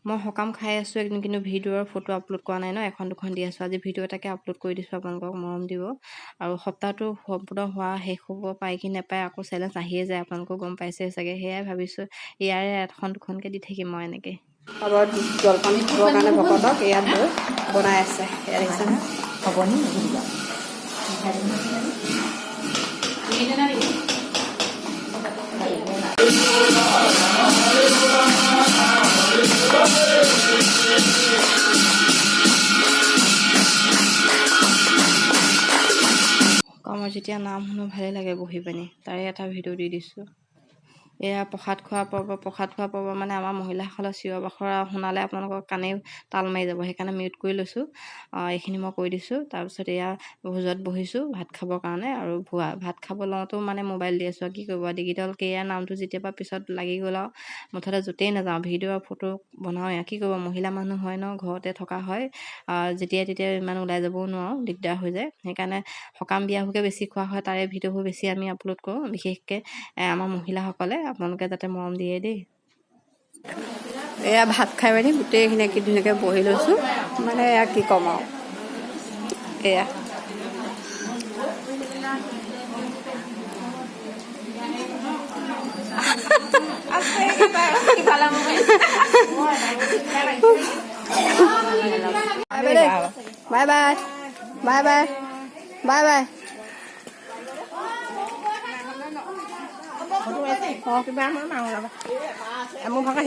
মই সকাম খাই আছোঁ একদিন, কিন্তু ভিডিঅ'ৰ ফটো আপলোড কৰা নাই ন, এখন দুখন দি আছোঁ। আজি ভিডিঅ' এটাকে আপলোড কৰি দিছোঁ, আপোনালোকক মৰম দিব। আৰু সপ্তাহটো সম্পূৰ্ণ হোৱা শেষ হ'ব পায় কি নাপায়, আকৌ চেলেঞ্জ আহিয়ে যায়, আপোনালোকেও গম পাইছে চাগে। সেয়াই ভাবিছোঁ ইয়াৰে এখন দুখনকৈ দি থাকিম মই এনেকৈ। আৰু জলপান দিবৰ কাৰণে ভকতক ইয়াত বনাই আছে, এয়া দেখিছে নহয়। হ'ব নি নিদিবা সকামৰ যেতিয়া নাম শুনো ভালেই লাগে বহি পিনি, তাৰে এটা ভিডিঅ' দি দিছোঁ। এয়া প্ৰসাদ খোৱা পৰ্ব মানে আমাৰ মহিলাসকলৰ চিঞৰ বাখৰ শুনালে আপোনালোকৰ কাণেই তাল মাৰি যাব, সেইকাৰণে মিউট কৰি লৈছোঁ। এইখিনি মই কৈ দিছোঁ। তাৰপিছত এয়া ভোজত বহিছোঁ ভাত খাবৰ কাৰণে, আৰু ভাত খাব লওঁতেও মানে মোবাইল দি আছোঁ। কি কৰিব, ডিজিটেল কেৰিয়াৰ নামটো যেতিয়াৰ পৰা পিছত লাগি গ'ল আৰু মুঠতে য'তেই নাযাওঁ ভিডিঅ' ফটো বনাওঁৱে। কি কৰিব, মহিলা মানুহ হয় ন, ঘৰতে থকা হয়, যেতিয়াই তেতিয়াই ইমান ওলাই যাবও নোৱাৰোঁ, দিগদাৰ হৈ যায়। সেইকাৰণে সকাম বিয়াবোৰকে বেছি খোৱা হয়, তাৰে ভিডিঅ'বোৰ বেছি আমি আপলোড কৰোঁ, বিশেষকৈ আমাৰ মহিলাসকলে। আপোনালোকে যাতে মৰম দিয়ে দেই। এয়া ভাত খাই মেলি গোটেইখিনি কি ধুনীয়াকৈ বহি লৈছোঁ, মানে এয়া কি ক'ম আৰু। এয়া bye bye bye bye bye bye. মোৰ ভাগৰ